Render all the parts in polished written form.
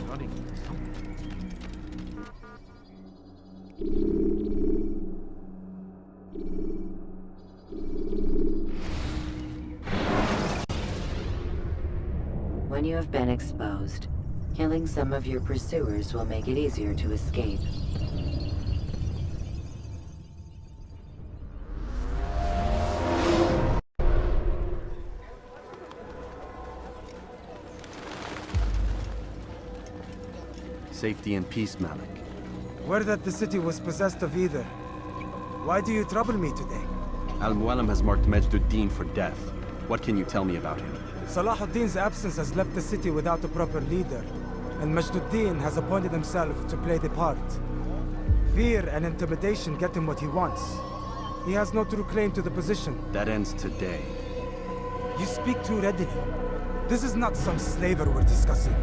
running somewhere. When you have been exposed, killing some of your pursuers will make it easier to escape. Safety and peace, Malik. Word that the city was possessed of either. Why do you trouble me today? Al-Mualim has marked Majd for death. What can you tell me about him? Salahuddin's absence has left the city without a proper leader, and Majduddin has appointed himself to play the part. Fear and intimidation get him what he wants. He has no true claim to the position. That ends today. You speak too readily. This is not some slaver we're discussing.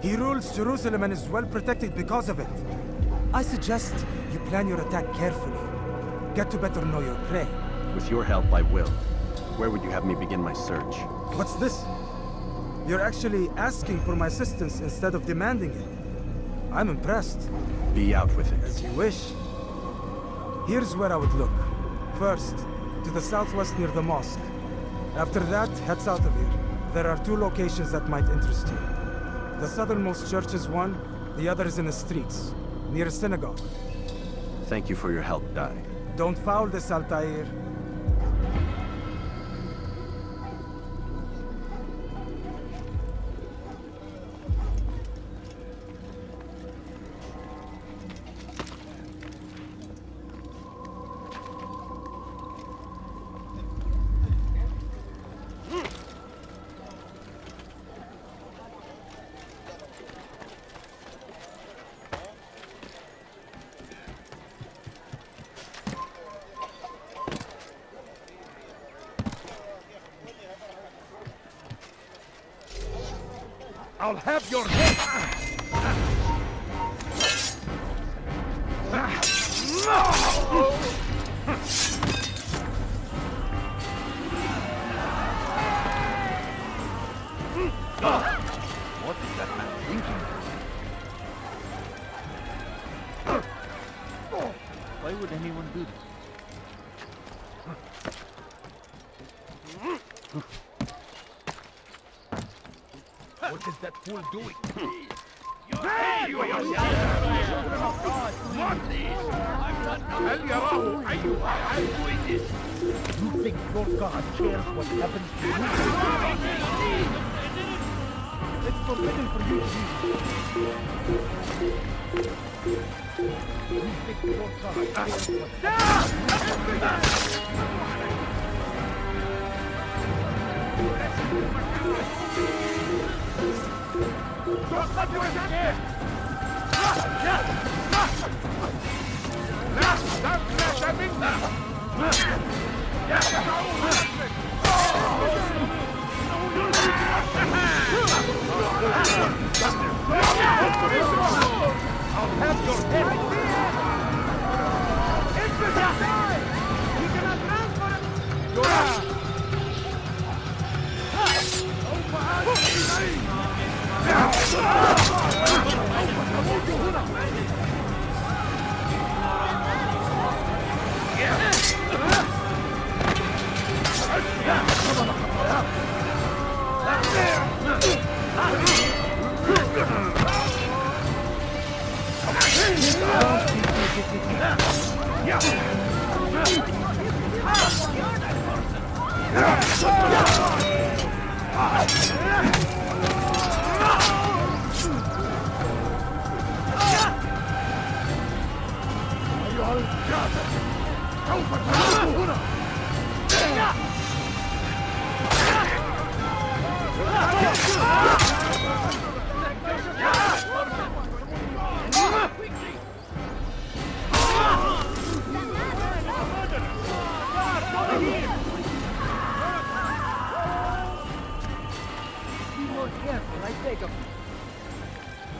He rules Jerusalem and is well protected because of it. I suggest you plan your attack carefully. Get to better know your prey. With your help, I will. Where would you have me begin my search? What's this? You're actually asking for my assistance instead of demanding it. I'm impressed. Be out with it. As you wish. Here's where I would look. First, to the southwest near the mosque. After that, head south of here. There are 2 locations that might interest you. The southernmost church is one, the other is in the streets, near a synagogue. Thank you for your help, Dai. Don't foul this, Altaïr. I'll have your head! What is that man thinking? Why would anyone do this? What is that fool doing? You yourself! Not this! I'm not هل يراه أيها I'm doing this! You think your God cares what happens to you? It's forbidden for you to do. You think your God cares what Don't let your hand! I'll have your head! You cannot transfer it!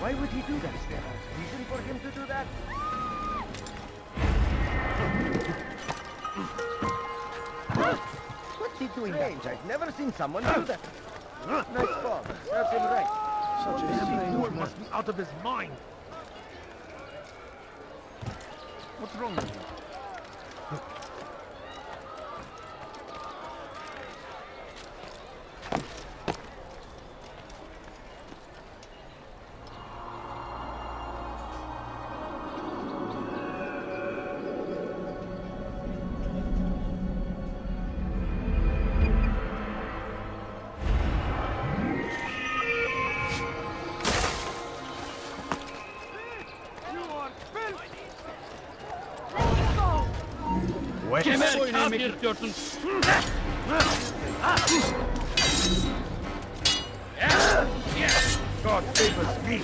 Why would he do that? Is there a reason for him to do that? What's he doing? Strange. I've never seen someone do that. Nice ball. Serves him right. Such a fool must be out of his mind. What's wrong with him? God favors me.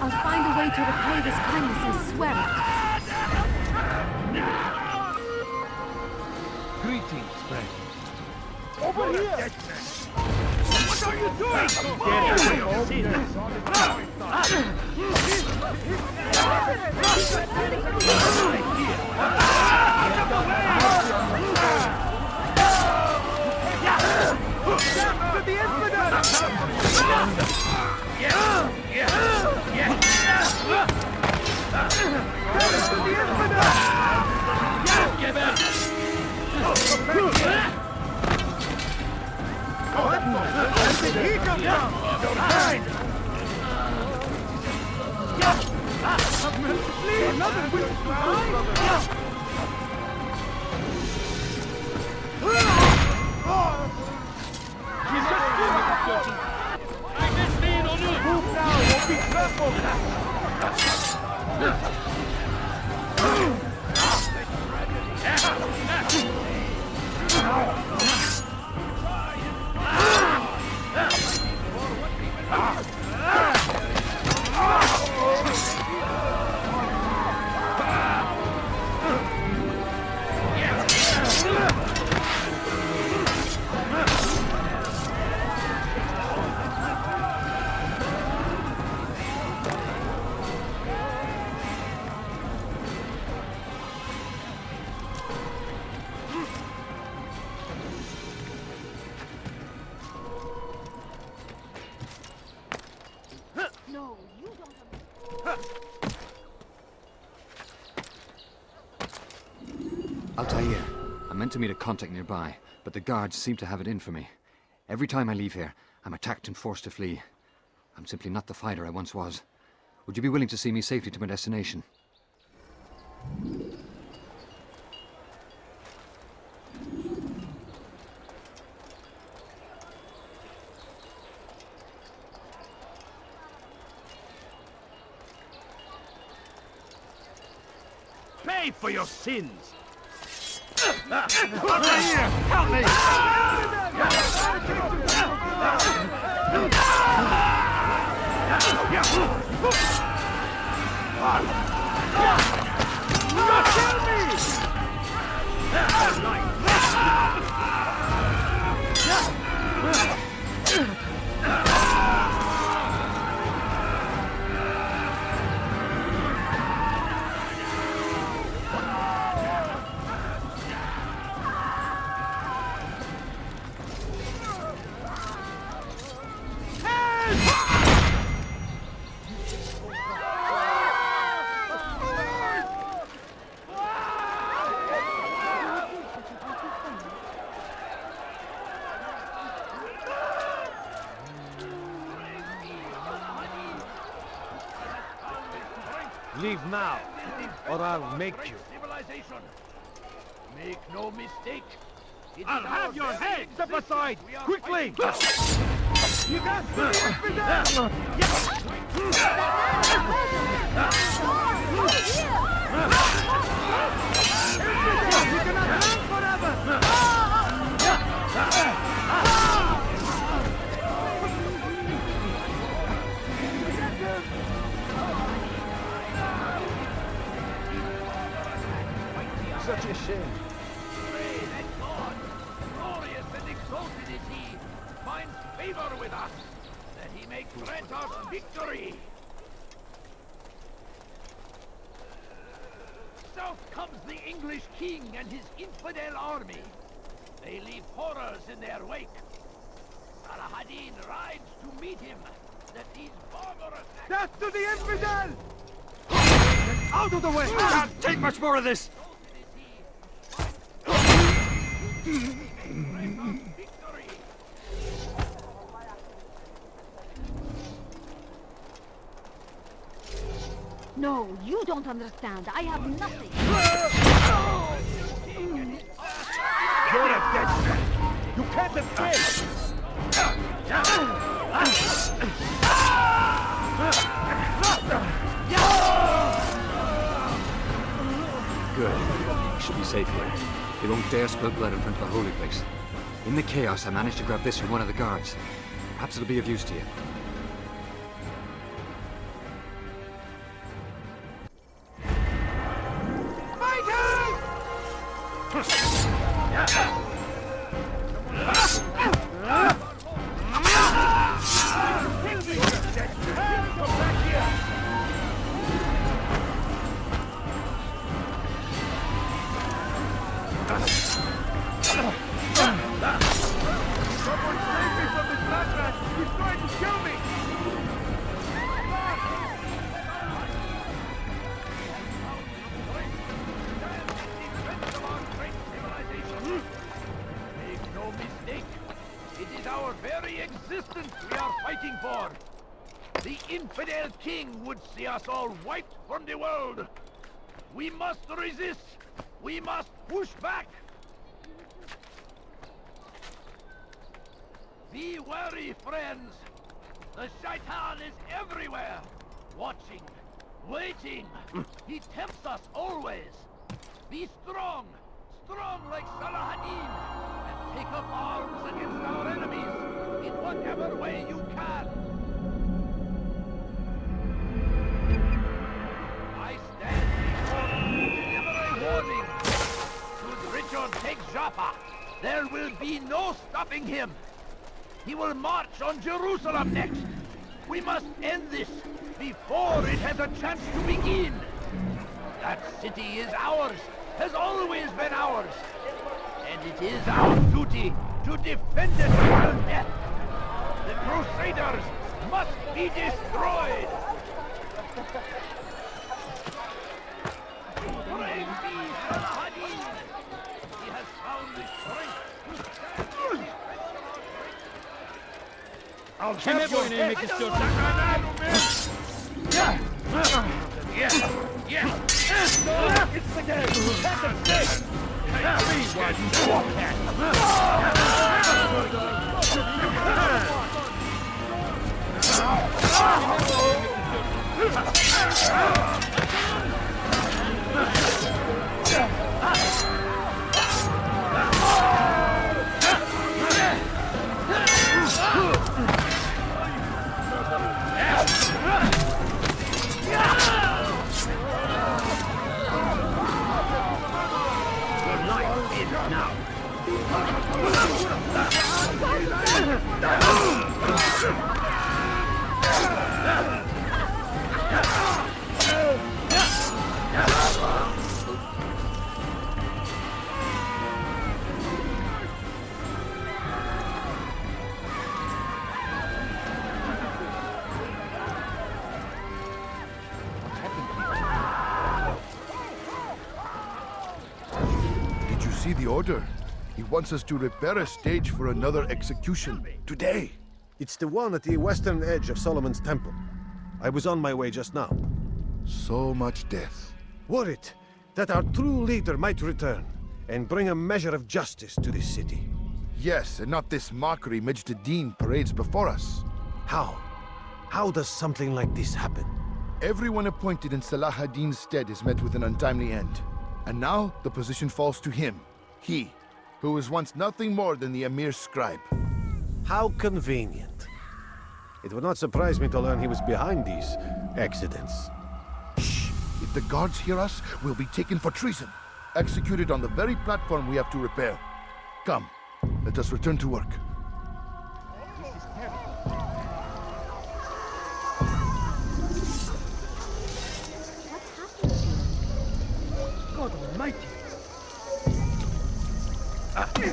I'll find a way to repay this kindness, I swear it. Greetings, friend. Over here! What are you doing? To the infidel! Altaïr, I meant to meet a contact nearby, but the guards seem to have it in for me. Every time I leave here, I'm attacked and forced to flee. I'm simply not the fighter I once was. Would you be willing to see me safely to my destination? Pay for your sins! Altaïr, help me! Kill Leave now, or I'll make you. Make no mistake. I'll have your head! Step aside! Quickly! You got You cannot live forever! Such a shame. grant us victory! South comes the English king and his infidel army. They leave horrors in their wake. Addin rides to meet him. That these barbarous... Death to the infidel! Get out of the way! I can't take much more of this! No, you don't understand. I have nothing. You're a dead man. You can't escape! Good. We should be safe here. They won't dare spill blood in front of the holy place. In the chaos, I managed to grab this from one of the guards. Perhaps it'll be of use to you. See us all wiped from the world. We must resist. We must push back. Be wary, friends. The shaitan is everywhere. Watching, waiting. He tempts us always. Be strong. Strong like Saladin. And take up arms against our enemies in whatever way you can. Warning! Should Richard take Jaffa, there will be no stopping him. He will march on Jerusalem next. We must end this before it has a chance to begin. That city is ours, has always been ours. And it is our duty to defend it until death. The Crusaders must be destroyed. Praise be Addin! He has found the strength. I'll have your head. It's the game. That's See the order? He wants us to repair a stage for another execution. Today! It's the one at the western edge of Solomon's temple. I was on my way just now. So much death. Worried that our true leader might return and bring a measure of justice to this city. Yes, and not this mockery Majd Addin parades before us. How? How does something like this happen? Everyone appointed in Salah ad-Din's stead is met with an untimely end. And now the position falls to him. He, who was once nothing more than the Emir's scribe. How convenient. It would not surprise me to learn he was behind these accidents. Shh! If the guards hear us, we'll be taken for treason. Executed on the very platform we have to repair. Come, let us return to work. He's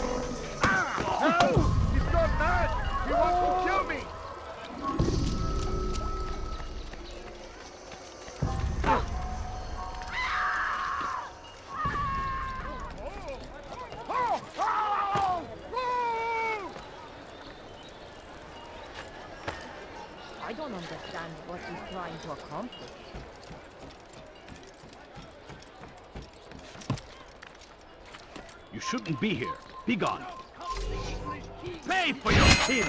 gone mad! He wants to kill me! I don't understand what he's trying to accomplish. You shouldn't be here. Be gone. Pay for your sins!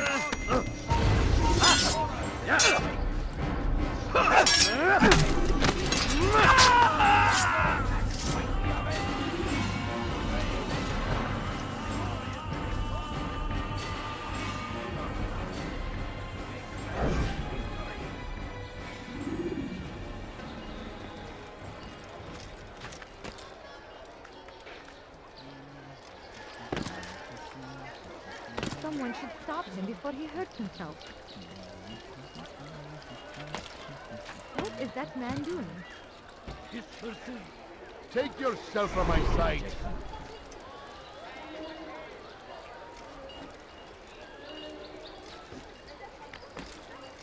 Someone should stop him before he hurts himself. What is that man doing? Take yourself from my sight!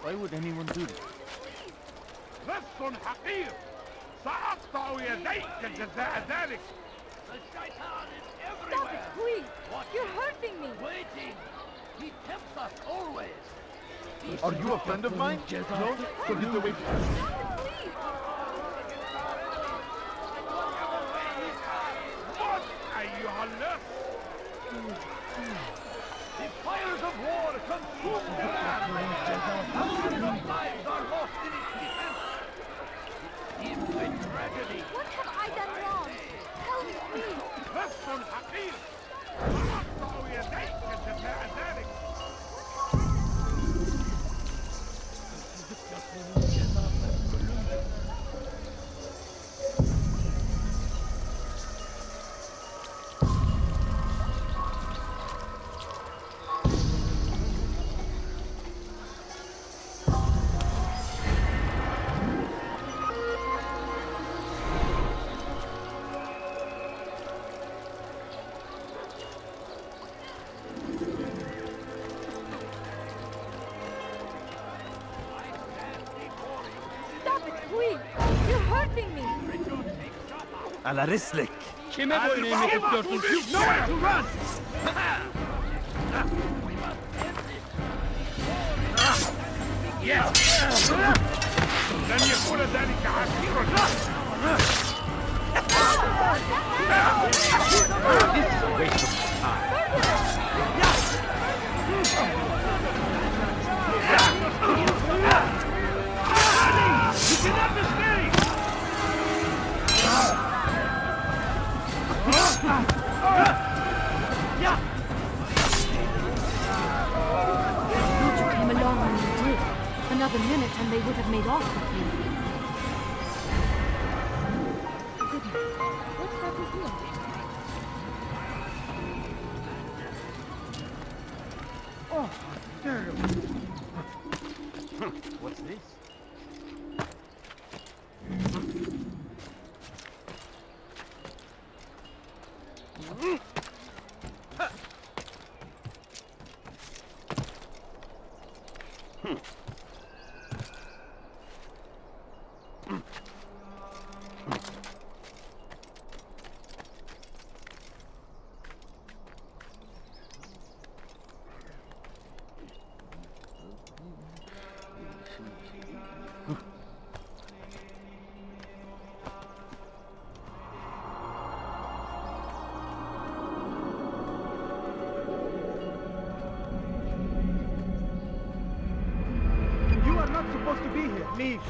Why would anyone do this? لص حقير سأقطع يديك جزاء ذلك. The shaitan is everywhere. Stop it, please! You're hurting me! Waiting. He tempts us always. Are you a friend of mine? No? So get away from me. Stop it, please! What, أيها اللص? The fires of war consume the land. Thousands of lives are lost in its defense. It seems a tragedy. What have I done wrong? Tell me, please! لص حقير سأقطع يديك جزاء ذلك. على رسلك. Kime boynunu tutuyorsun? Nowhere to run! Yes! لن يكون ذلك عسيرا! This is a waste of time. You cannot escape! Thought you came along when you did. Another minute and they would have made off with you. Goodness, what's that with you? Oh, terrible. What's this? You are not supposed to be here. Leave.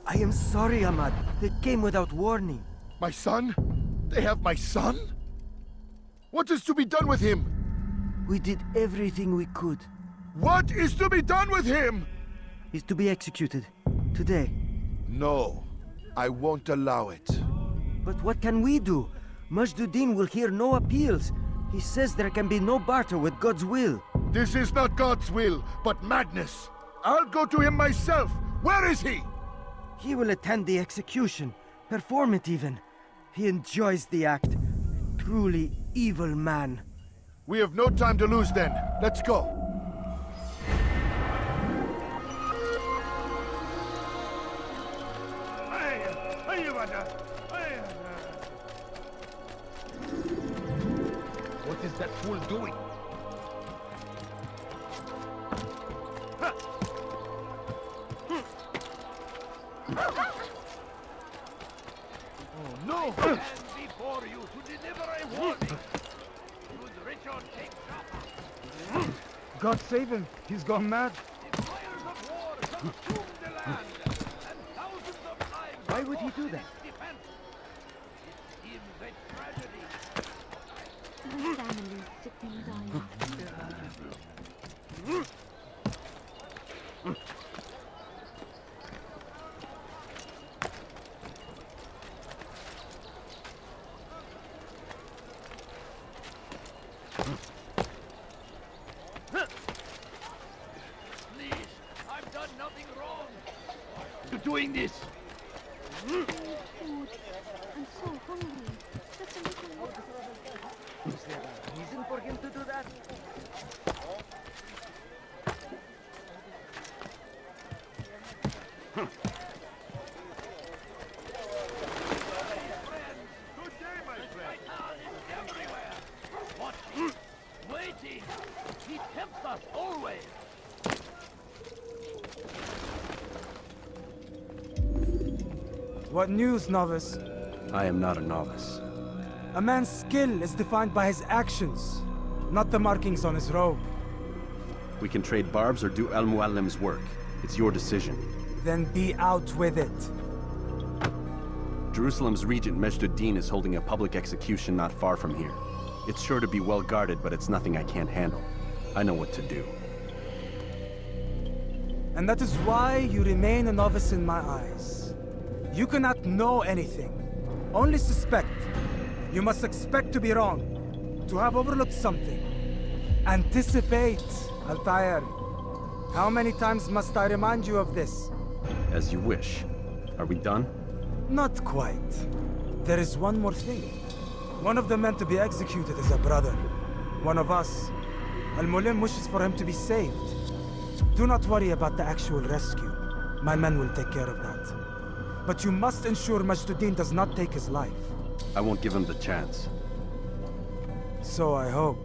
I am sorry, Ahmad. They came without warning. My son? They have my son? What is to be done with him? We did everything we could. What is to be done with him? He's to be executed. Today. No. I won't allow it. But what can we do? Majd will hear no appeals. He says there can be no barter with God's will. This is not God's will, but madness. I'll go to him myself. Where is he? He will attend the execution. Perform it even. He enjoys the act. Truly evil man. We have no time to lose then. Let's go. What is that fool doing? Oh no! Stand before you to deliver a warning. Should Richard take cover? God save him. He's gone mad. The fires of war consume the land, and thousands of lives. Why would he do that? Defense. It seems a tragedy. The family sitting dying. Please, I've done nothing wrong. You're doing this. Food. I'm so hungry. Just a little. Is there a reason for him to do that? Waiting. He tempts us always. What news, novice? I am not a novice. A man's skill is defined by his actions, not the markings on his robe. We can trade barbs or do Mualim's work. It's your decision. Then be out with it. Jerusalem's regent Majd is holding a public execution not far from here. It's sure to be well guarded, but it's nothing I can't handle. I know what to do. And that is why you remain a novice in my eyes. You cannot know anything, only suspect. You must expect to be wrong, to have overlooked something. Anticipate, Altaïr. How many times must I remind you of this? As you wish. Are we done? Not quite. There is one more thing. One of the men to be executed is a brother. One of us. Al-Mualim wishes for him to be saved. Do not worry about the actual rescue. My men will take care of that. But you must ensure Majd does not take his life. I won't give him the chance. So I hope.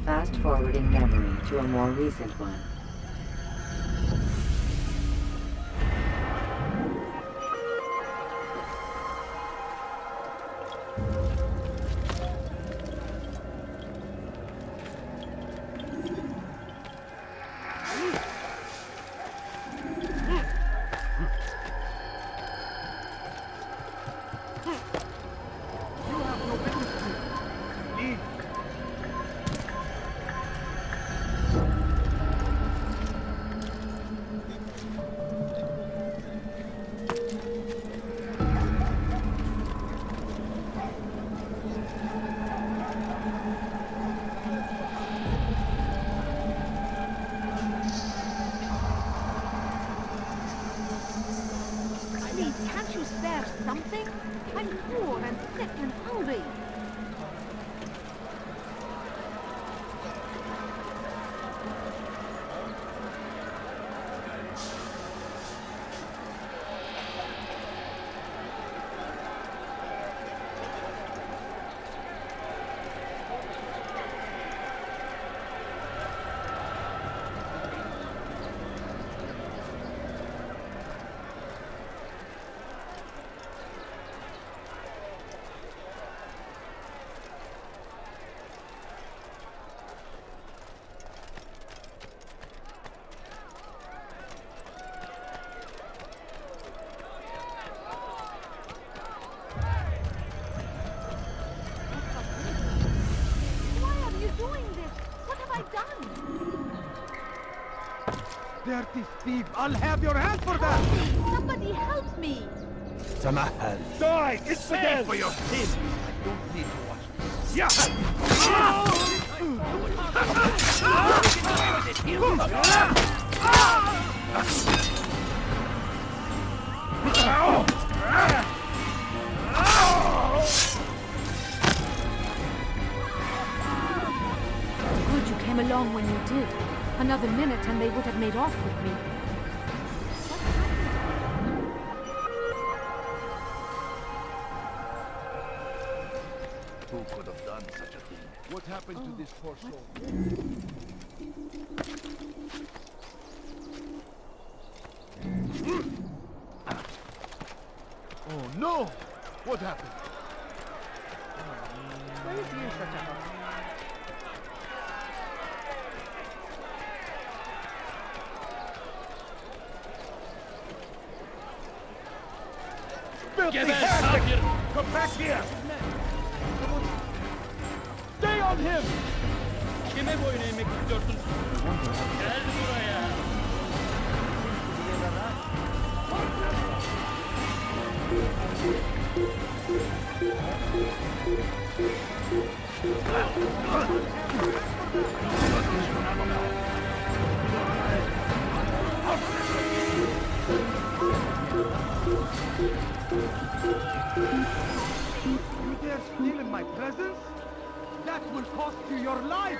Fast-forwarding memory to a more recent one. Can't you spare something? I'm poor and sick and hungry. dirty thief! I'll have your hand for that! Somebody help me! Samahal. Die! It's Pay for your sins! I don't need to watch this. Yeah! Good you came along when you did. Another minute and they would have made off with me. Who could have done such a thing? What happened to this poor soul? Oh no! What happened? Why is he in such a hurry? Get out! Come back here! Stay on him! Kime boyun eğmek istiyorsun? Gel buraya! You dare steal in my presence? That will cost you your life!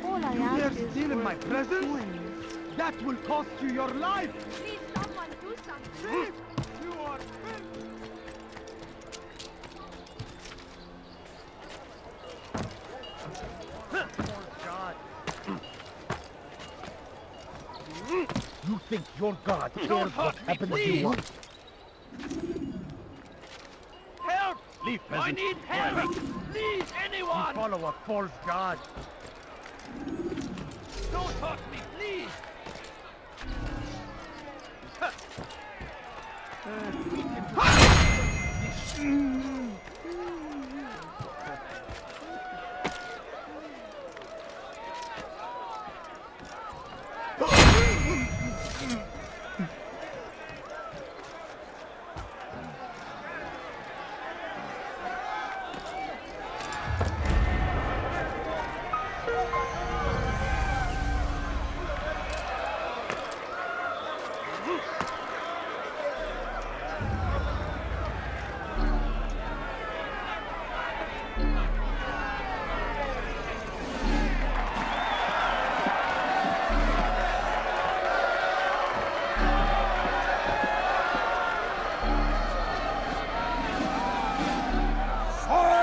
All I You dare ask is steal in for my presence? coins. That will cost you your life! Please, someone do something. Thief! You are filth! You think your God cares what happens to you? Help! Leave, I peasant. need help! Please, You anyone! follow a false god. Don't hurt me, please!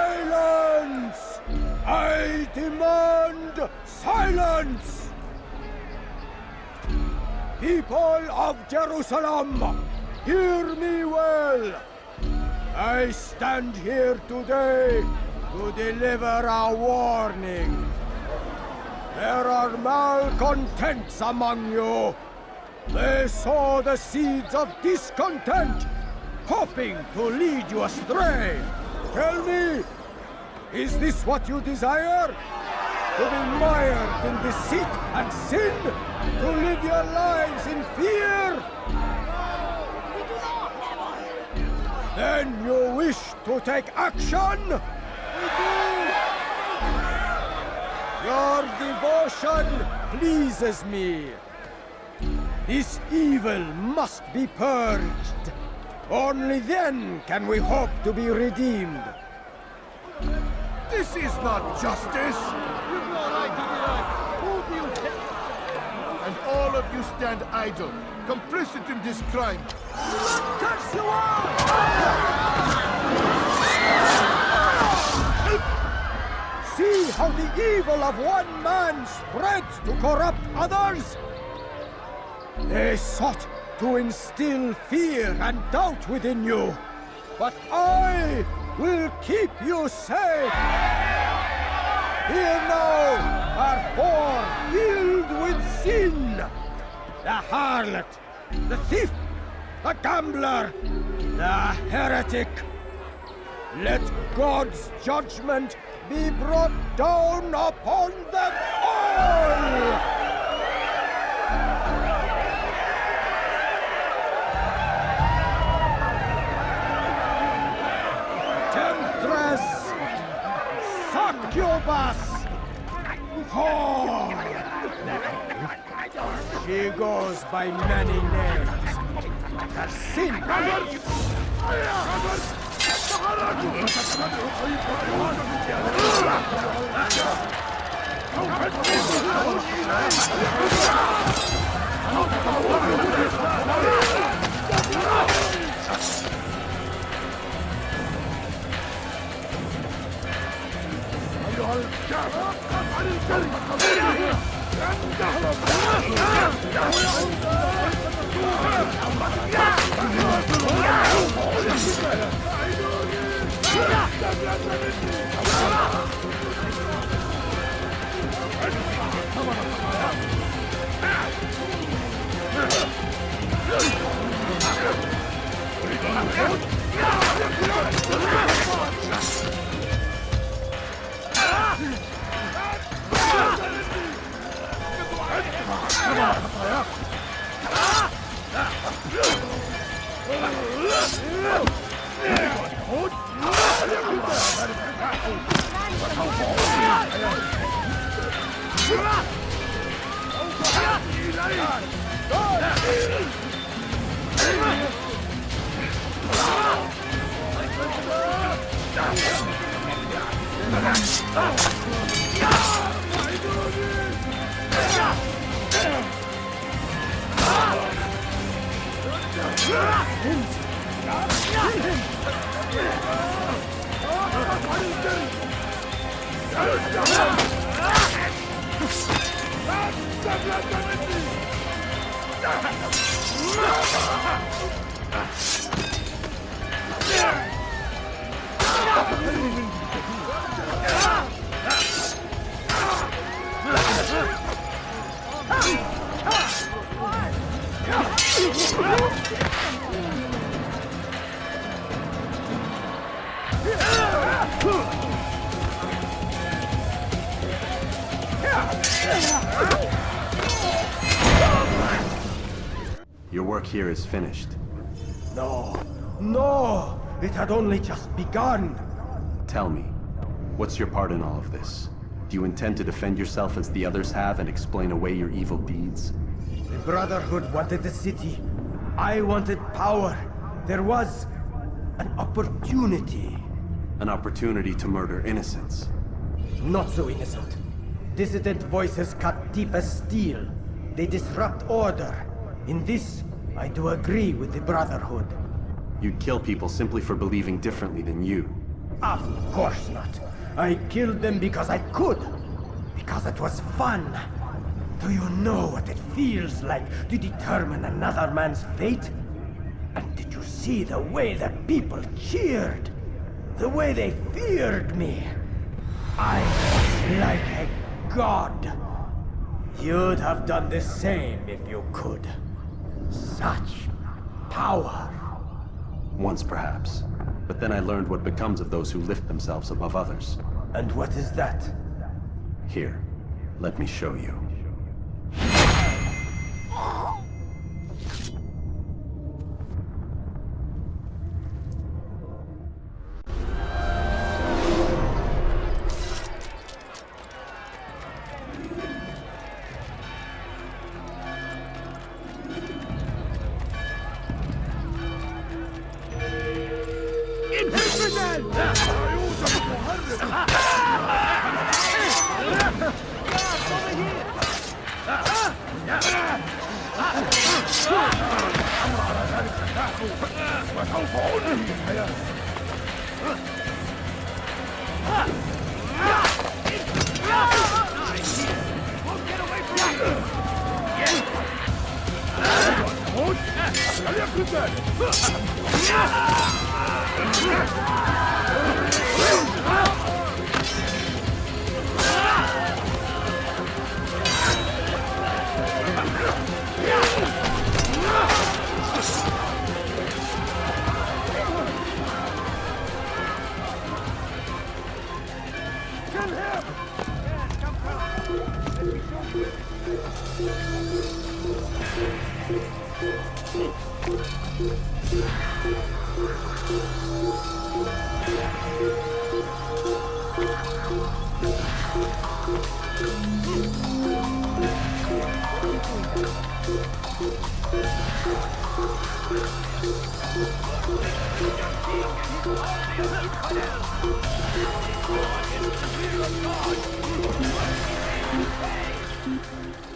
Silence! I demand silence! People of Jerusalem, hear me well. I stand here today to deliver a warning. There are malcontents among you. They sow the seeds of discontent, hoping to lead you astray. Tell me, is this what you desire? To be mired in deceit and sin? To live your lives in fear? We do not, never! Then you wish to take action? We do! Your devotion pleases me. This evil must be purged. Only then can we hope to be redeemed. This is not justice! You've no right to be right. Who do you think? And all of you stand idle, complicit in this crime. Curse you all! See how the evil of one man spreads to corrupt others? They sought to instill fear and doubt within you, but I will keep you safe. Here now are four filled with sin. The harlot, the thief, the gambler, the heretic. Let God's judgment be brought down upon them all! Temptress! Succubus! Whore! She goes by many names. Her sin! Your work here is finished. No, no! It had only just begun! Tell me, what's your part in all of this? Do you intend to defend yourself as the others have and explain away your evil deeds? The Brotherhood wanted the city. I wanted power. There was an opportunity. An opportunity to murder innocents. Not so innocent. Dissident voices cut deep as steel. They disrupt order. In this, I do agree with the Brotherhood. You'd kill people simply for believing differently than you. Of course not. I killed them because I could. Because it was fun. Do you know what it feels like to determine another man's fate? And did you see the way the people cheered? The way they feared me? I was like a god. You'd have done the same if you could. Such power. Once perhaps. But then I learned what becomes of those who lift themselves above others. And what is that? Here, let me show you.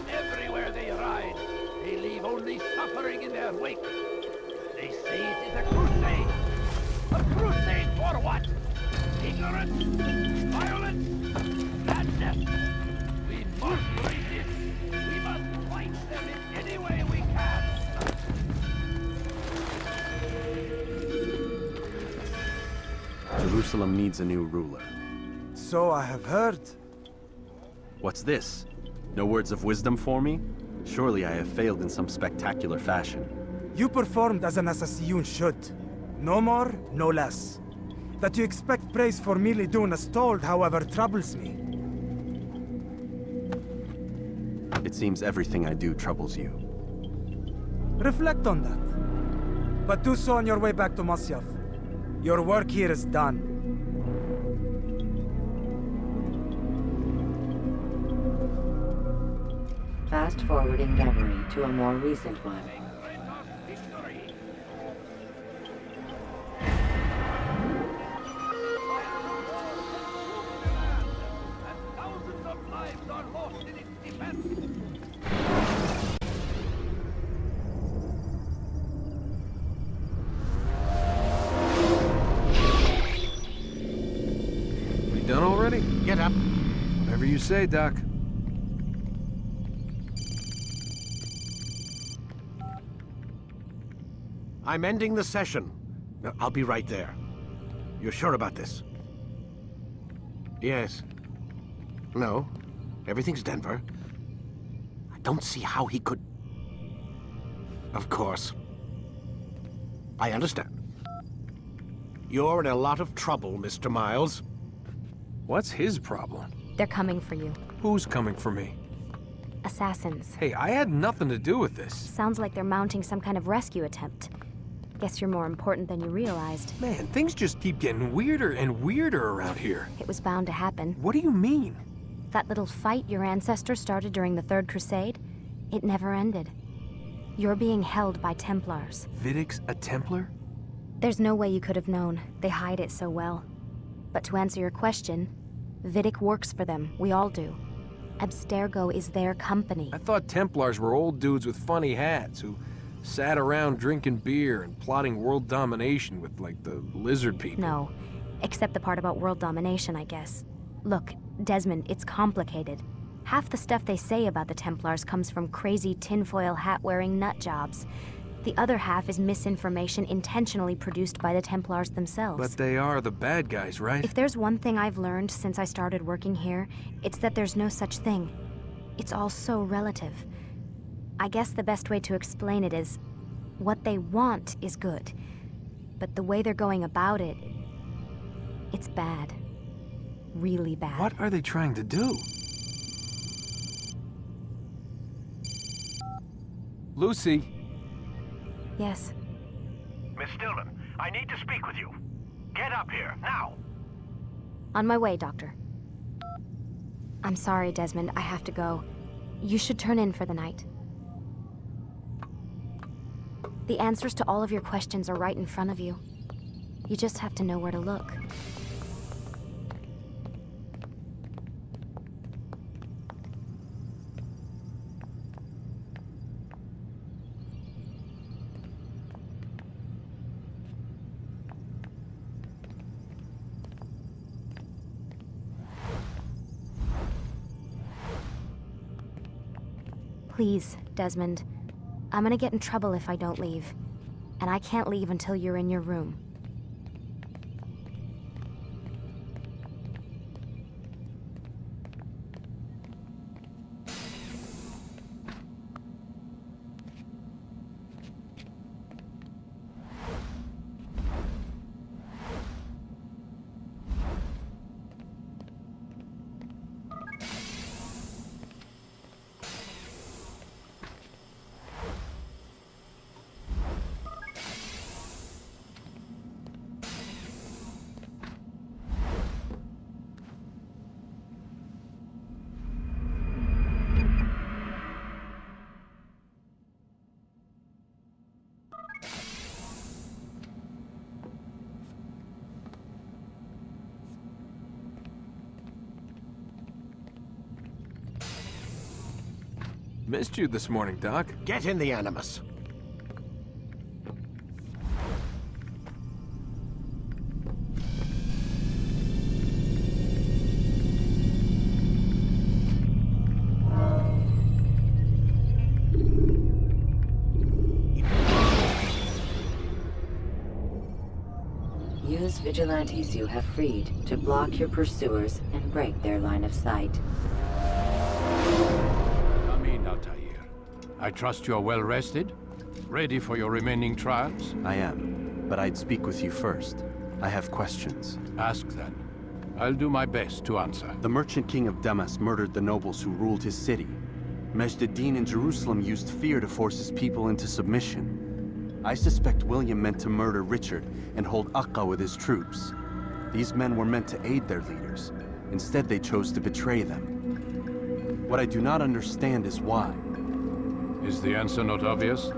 Everywhere they ride, they leave only suffering in their wake. They say it is a crusade. A crusade for what? Ignorance? Violence? Madness? We must resist. We must fight them in any way we can. Jerusalem needs a new ruler. So I have heard. What's this? No words of wisdom for me? Surely I have failed in some spectacular fashion. You performed as an assassin should. No more, no less. That you expect praise for merely doing as told, however, troubles me. It seems everything I do troubles you. Reflect on that. But do so on your way back to Masyaf. Your work here is done. Fast-forwarding memory to a more recent one. Thousands of lives are lost in its defense. We done already? Get up. Whatever you say, Doc. I'm ending the session. I'll be right there. You're sure about this? Yes. No. Everything's Denver. I don't see how he could... Of course. I understand. You're in a lot of trouble, Mr. Miles. What's his problem? They're coming for you. Who's coming for me? Assassins. Hey, I had nothing to do with this. Sounds like they're mounting some kind of rescue attempt. Guess you're more important than you realized. Man, things just keep getting weirder and weirder around here. It was bound to happen. What do you mean? That little fight your ancestors started during the Third Crusade, it never ended. You're being held by Templars. Vidic's a Templar? There's no way you could have known. They hide it so well. But to answer your question, Vidic works for them. We all do. Abstergo is their company. I thought Templars were old dudes with funny hats who sat around drinking beer and plotting world domination with, like, the lizard people. No, except the part about world domination, I guess. Look, Desmond, it's complicated. Half the stuff they say about the Templars comes from crazy tinfoil hat-wearing nut jobs. The other half is misinformation intentionally produced by the Templars themselves. But they are the bad guys, right? If there's one thing I've learned since I started working here, it's that there's no such thing. It's all so relative. I guess the best way to explain it is, what they want is good. But the way they're going about it, it's bad. Really bad. What are they trying to do? Lucy? Yes. Miss Stillman, I need to speak with you. Get up here, now! On my way, Doctor. I'm sorry, Desmond. I have to go. You should turn in for the night. The answers to all of your questions are right in front of you. You just have to know where to look. Please, Desmond. I'm gonna get in trouble if I don't leave. And I can't leave until you're in your room. Missed you this morning, Doc. Get in the Animus. Use vigilantes you have freed to block your pursuers and break their line of sight. Come in, Altaïr. I trust you are well rested? Ready for your remaining trials? I am, but I'd speak with you first. I have questions. Ask then. I'll do my best to answer. The merchant king of Damas murdered the nobles who ruled his city. Majd Addin in Jerusalem used fear to force his people into submission. I suspect William meant to murder Richard and hold Akka with his troops. These men were meant to aid their leaders. Instead, they chose to betray them. What I do not understand is why. Is the answer not obvious?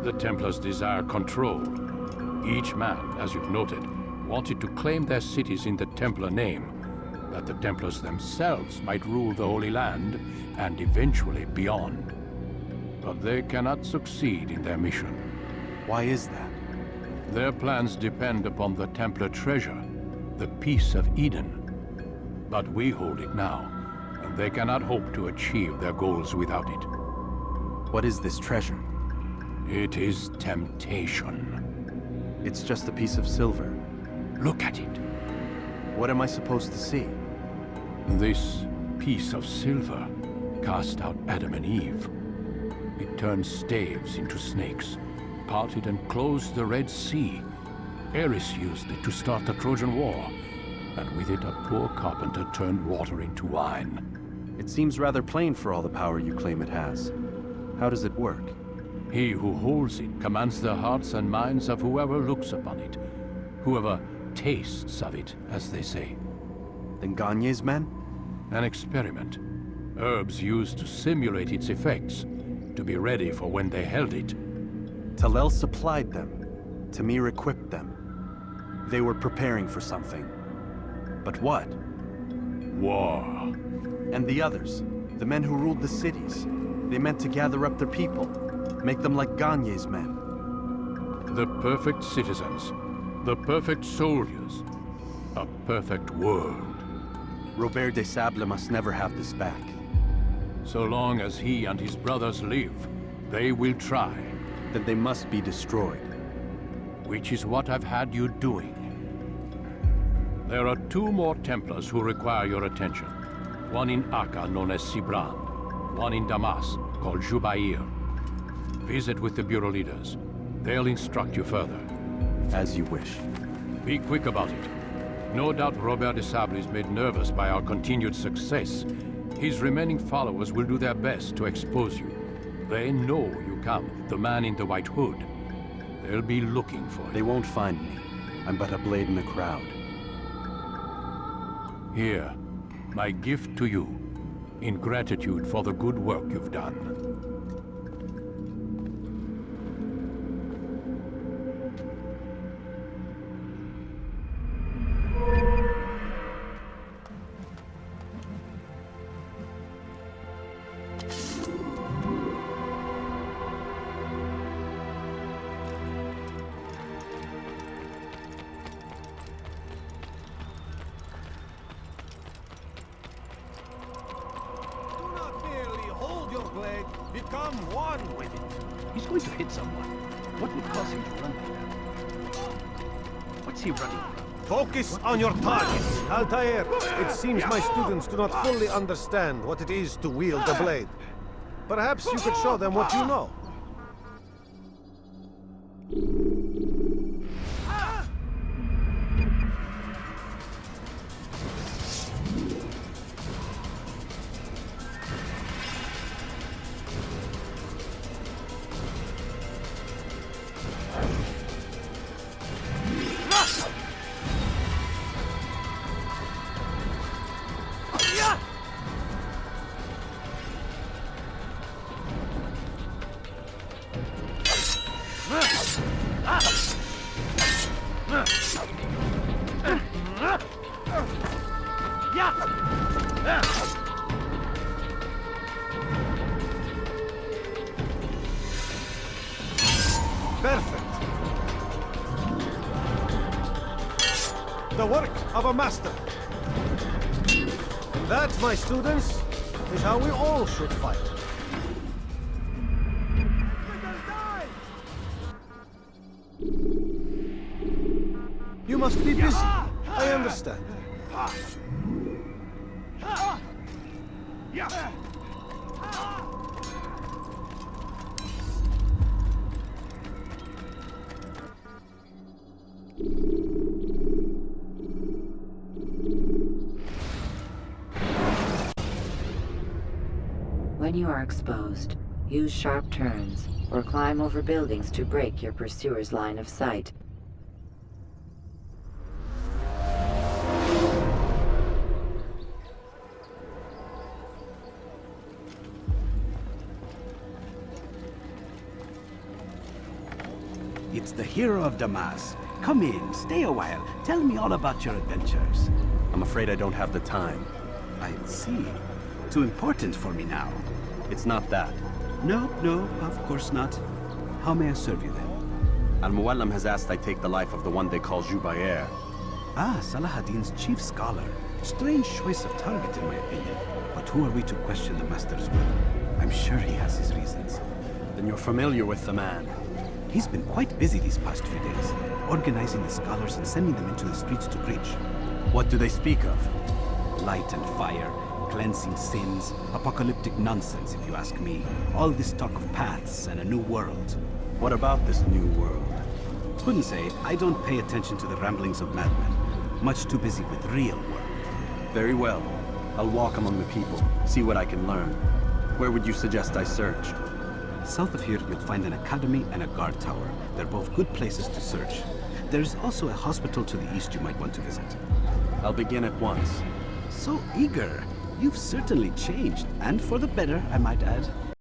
The Templars desire control. Each man, as you've noted, wanted to claim their cities in the Templar name, that the Templars themselves might rule the Holy Land, and eventually beyond. But they cannot succeed in their mission. Why is that? Their plans depend upon the Templar treasure, the Peace of Eden. But we hold it now, and they cannot hope to achieve their goals without it. What is this treasure? It is temptation. It's just a piece of silver. Look at it. What am I supposed to see? This piece of silver cast out Adam and Eve. It turned staves into snakes, parted and closed the Red Sea. Eris used it to start the Trojan War, and with it a poor carpenter turned water into wine. It seems rather plain for all the power you claim it has. How does it work? He who holds it commands the hearts and minds of whoever looks upon it, whoever tastes of it, as they say. Then Gagne's men? An experiment. Herbs used to simulate its effects, to be ready for when they held it. Talel supplied them. Tamir equipped them. They were preparing for something. But what? War. And the others, the men who ruled the cities, they meant to gather up their people, make them like Gagne's men. The perfect citizens, the perfect soldiers, a perfect world. Robert de Sable must never have this back. So long as he and his brothers live, they will try. Then they must be destroyed. Which is what I've had you doing. There are 2 more Templars who require your attention. One in Akka, known as Sibran. One in Damas, called Jubair. Visit with the Bureau leaders. They'll instruct you further. As you wish. Be quick about it. No doubt Robert de Sable is made nervous by our continued success. His remaining followers will do their best to expose you. They know you come, the man in the white hood. They'll be looking for you. They won't find me. I'm but a blade in the crowd. Here, my gift to you, in gratitude for the good work you've done. Become one with it. He's going to hit someone. What would cause him to run like that? What's he running from? Focus on your target. Altaïr, it seems my students do not fully understand what it is to wield the blade. Perhaps you could show them what you know. the work of a master. That, my students, is how we all should fight. You must be busy. I understand. When you are exposed, use sharp turns or climb over buildings to break your pursuer's line of sight. It's the hero of Damas. Come in, stay a while. Tell me all about your adventures. I'm afraid I don't have the time. I see. Too important for me now. It's not that. No, of course not. How may I serve you then? Al-Mualim has asked I take the life of the one they call Jubair. Ah, Salahadin's chief scholar. Strange choice of target in my opinion. But who are we to question the master's will? I'm sure he has his reasons. Then you're familiar with the man. He's been quite busy these past few days, organizing the scholars and sending them into the streets to preach. What do they speak of? Light and fire, cleansing sins, apocalyptic nonsense if you ask me. All this talk of paths and a new world. What about this new world? Couldn't say. I don't pay attention to the ramblings of madmen. Much too busy with real work. Very well. I'll walk among the people, see what I can learn. Where would you suggest I search? South of here, you'll find an academy and a guard tower. They're both good places to search. There's also a hospital to the east you might want to visit. I'll begin at once. So eager. You've certainly changed, and for the better, I might add.